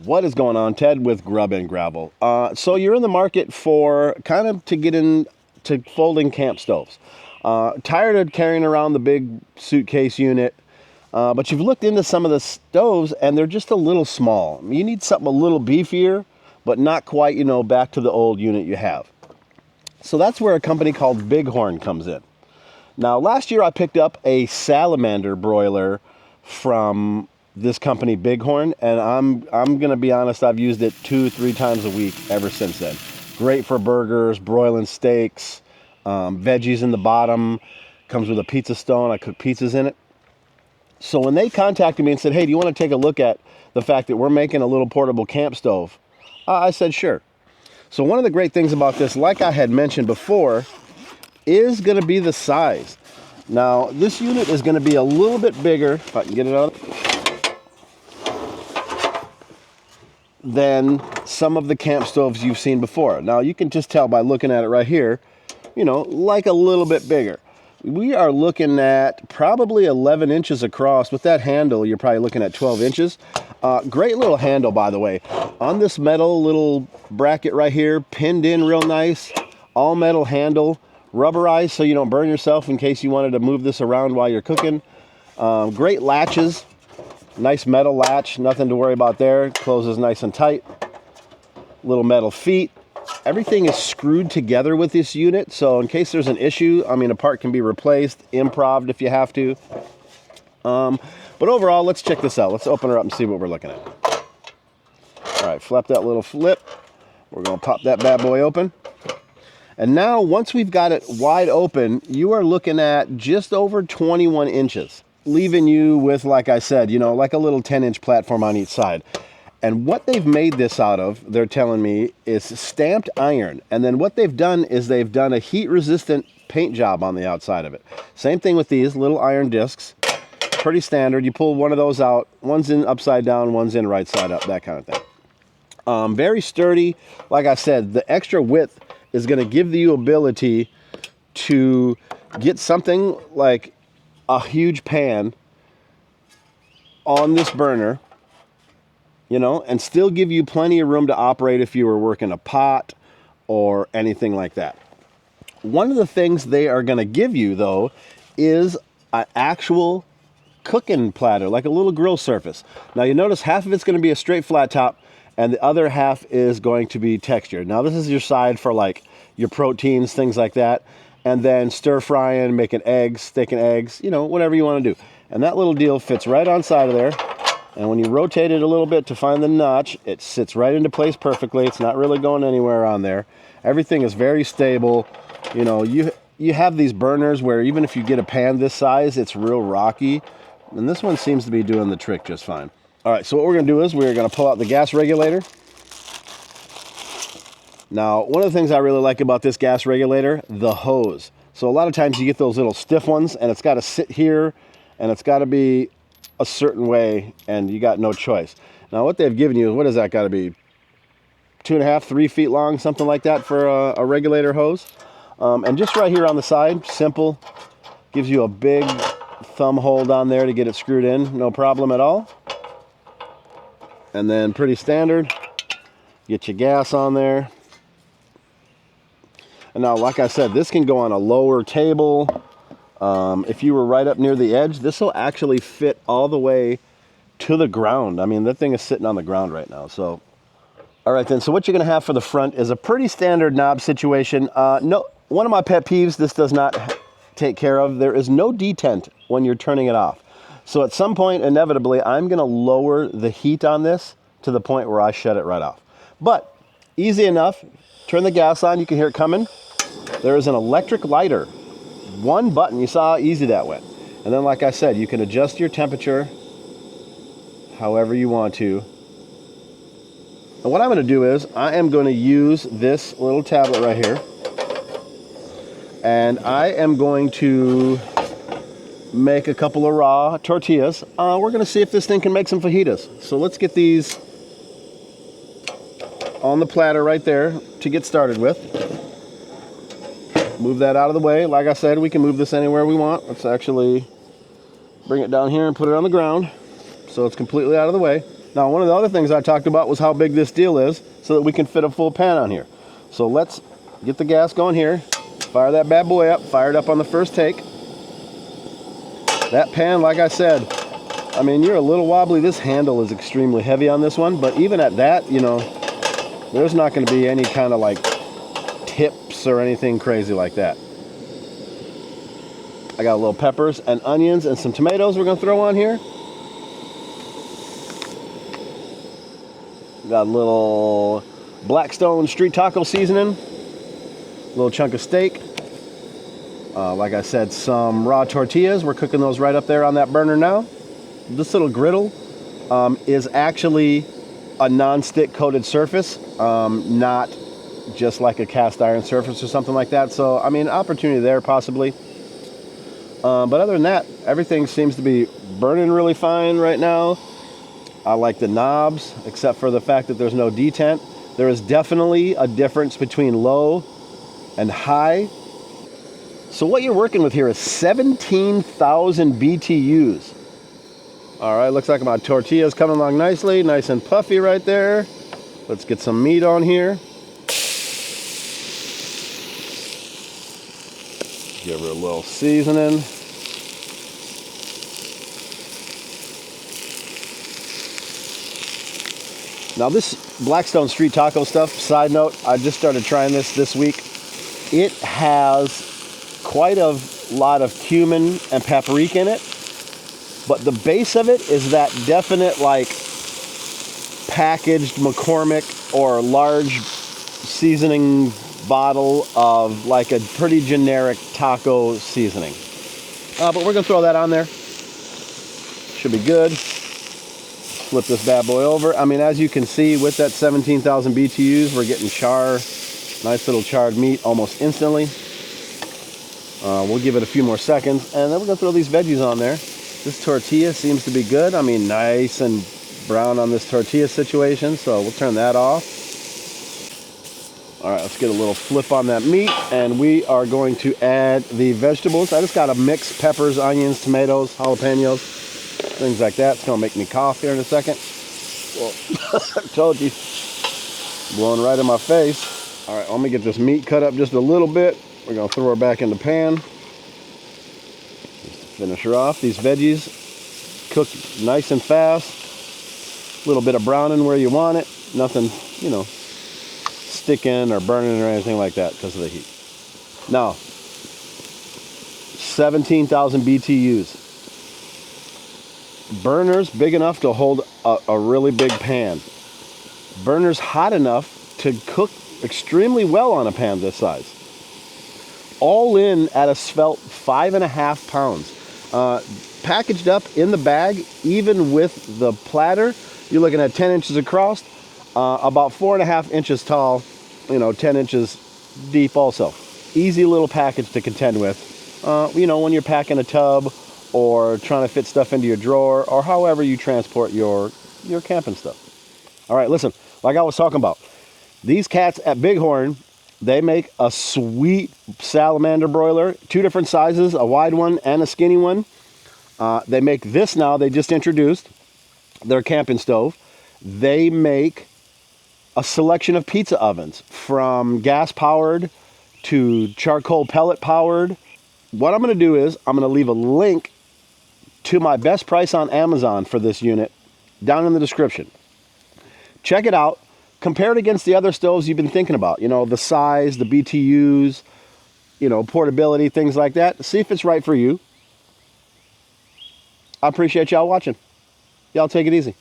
What is going on? Ted with Grub and Gravel. So you're in the market for kind of to get into folding camp stoves. Tired of carrying around the big suitcase unit, but you've looked into some of the stoves and they're just a little small. You need something a little beefier, but not quite, back to the old unit you have. So that's where a company called Bighorn comes in. Now, last year I picked up a salamander broiler from this company Bighorn, and I'm gonna be honest, I've used it 2-3 times a week ever since then. Great for burgers, broiling steaks, veggies in the bottom. Comes with a pizza stone. I cook pizzas in it. So when they contacted me and said, hey, do you want to take a look at the fact that we're making a little portable camp stove, I said sure. So one of the great things about this, like I had mentioned before, is going to be the size. Now this unit is going to be a little bit bigger, if I can get it out, than some of the camp stoves you've seen before. Now you can just tell by looking at it right here, like a little bit bigger. We are looking at probably 11 inches across. With that handle, you're probably looking at 12 inches. Great little handle, by the way. On this metal little bracket right here, pinned in real nice, all metal handle, rubberized so you don't burn yourself in case you wanted to move this around while you're cooking. Great latches. Nice metal latch, nothing to worry about there. Closes nice and tight. Little metal feet. Everything is screwed together with this unit, so in case there's an issue, a part can be replaced, improv'd if you have to. But overall, let's check this out. Let's open her up and see what we're looking at. All right, flap that little flip. We're gonna pop that bad boy open. And now, once we've got it wide open, you are looking at just over 21 inches. Leaving you with, like I said, like a little 10-inch platform on each side. And what they've made this out of, they're telling me, is stamped iron. And then what they've done is they've done a heat-resistant paint job on the outside of it. Same thing with these little iron discs. Pretty standard. You pull one of those out. One's in upside down, one's in right side up, that kind of thing. Very sturdy. Like I said, the extra width is going to give you ability to get something like a huge pan on this burner, and still give you plenty of room to operate if you were working a pot or anything like that. One of the things they are going to give you, though, is an actual cooking platter, like a little grill surface. Now you notice half of it's going to be a straight flat top and the other half is going to be textured. Now this is your side for like your proteins, things like that. And then stir frying, making eggs, steaking eggs, whatever you want to do. And that little deal fits right on side of there. And when you rotate it a little bit to find the notch, it sits right into place perfectly. It's not really going anywhere on there. Everything is very stable. You have these burners where even if you get a pan this size, it's real rocky. And this one seems to be doing the trick just fine. All right, so what we're going to do is we're going to pull out the gas regulator. Now, one of the things I really like about this gas regulator, the hose. So a lot of times you get those little stiff ones and it's got to sit here and it's got to be a certain way and you got no choice. Now what they've given you is, what is that got to be? 2.5, 3 feet long, something like that for a regulator hose. And just right here on the side, simple, gives you a big thumb hold on there to get it screwed in, no problem at all. And then pretty standard, get your gas on there. And now, like I said, this can go on a lower table. If you were right up near the edge, this will actually fit all the way to the ground. That thing is sitting on the ground right now. So, all right then. So what you're going to have for the front is a pretty standard knob situation. No, one of my pet peeves this does not take care of. There is no detent when you're turning it off. So at some point, inevitably, I'm going to lower the heat on this to the point where I shut it right off. But easy enough. Turn the gas on. You can hear it coming. There is an electric lighter. One button. You saw how easy that went. And then, like I said, you can adjust your temperature however you want to. And what I'm going to do is I am going to use this little tablet right here. And I am going to make a couple of raw tortillas. We're going to see if this thing can make some fajitas. So let's get these on the platter right there to get started with. Move that out of the way. Like I said, we can move this anywhere we want. Let's actually bring it down here and put it on the ground so it's completely out of the way. Now, one of the other things I talked about was how big this deal is so that we can fit a full pan on here. So let's get the gas going here. Fire that bad boy up. Fire it up on the first take. That pan, like I said, I mean, you're a little wobbly. This handle is extremely heavy on this one, but even at that, you know, there's not going to be any kind of like tips or anything crazy like that. I got a little peppers and onions and some tomatoes we're going to throw on here. Got a little Blackstone street taco seasoning. A little chunk of steak. Like I said, some raw tortillas. We're cooking those right up there on that burner now. This little griddle is actually a non-stick coated surface, not just like a cast iron surface or something like that. So, I mean, opportunity there possibly. But other than that, everything seems to be burning really fine right now. I like the knobs, except for the fact that there's no detent. There is definitely a difference between low and high. So what you're working with here is 17,000 BTUs. All right, looks like my tortilla's coming along nicely, nice and puffy right there. Let's get some meat on here. Give her a little seasoning. Now this Blackstone street taco stuff, side note, I just started trying this week. It has quite a lot of cumin and paprika in it, but the base of it is that definite like packaged McCormick or large seasoning bottle of like a pretty generic taco seasoning. But we're gonna throw that on there. Should be good. Flip this bad boy over. I mean, as you can see, with that 17,000 BTUs, we're getting nice little charred meat almost instantly. We'll give it a few more seconds, and then we're gonna throw these veggies on there. This tortilla seems to be good. I mean, nice and brown on this tortilla situation, so we'll turn that off. All right, let's get a little flip on that meat, and we are going to add the vegetables. I just got to mix peppers, onions, tomatoes, jalapenos, things like that. It's gonna make me cough here in a second. Well, I told you, blowing right in my face. All right, let me get this meat cut up just a little bit. We're gonna throw her back in the pan. Just to finish her off. These veggies cook nice and fast. A little bit of browning where you want it. Nothing, you know, sticking or burning or anything like that because of the heat. Now, 17,000 BTUs. Burners big enough to hold a really big pan. Burners hot enough to cook extremely well on a pan this size. All in at a svelte 5.5 pounds. Packaged up in the bag, even with the platter, you're looking at 10 inches across, about 4.5 inches tall, you know, 10 inches deep also. Easy little package to contend with, you know, when you're packing a tub or trying to fit stuff into your drawer or however you transport your camping stuff. All right, listen, like I was talking about, these cats at Bighorn, they make a sweet salamander broiler, 2 different sizes, a wide one and a skinny one. They make this now, they just introduced their camping stove. They make a selection of pizza ovens from gas powered to charcoal pellet powered. What I'm gonna do is I'm gonna leave a link to my best price on Amazon for this unit down in the description. Check it out. Compare it against the other stoves you've been thinking about. You know, the size, the BTUs, you know, portability, things like that. See if it's right for you. I appreciate y'all watching. Y'all take it easy.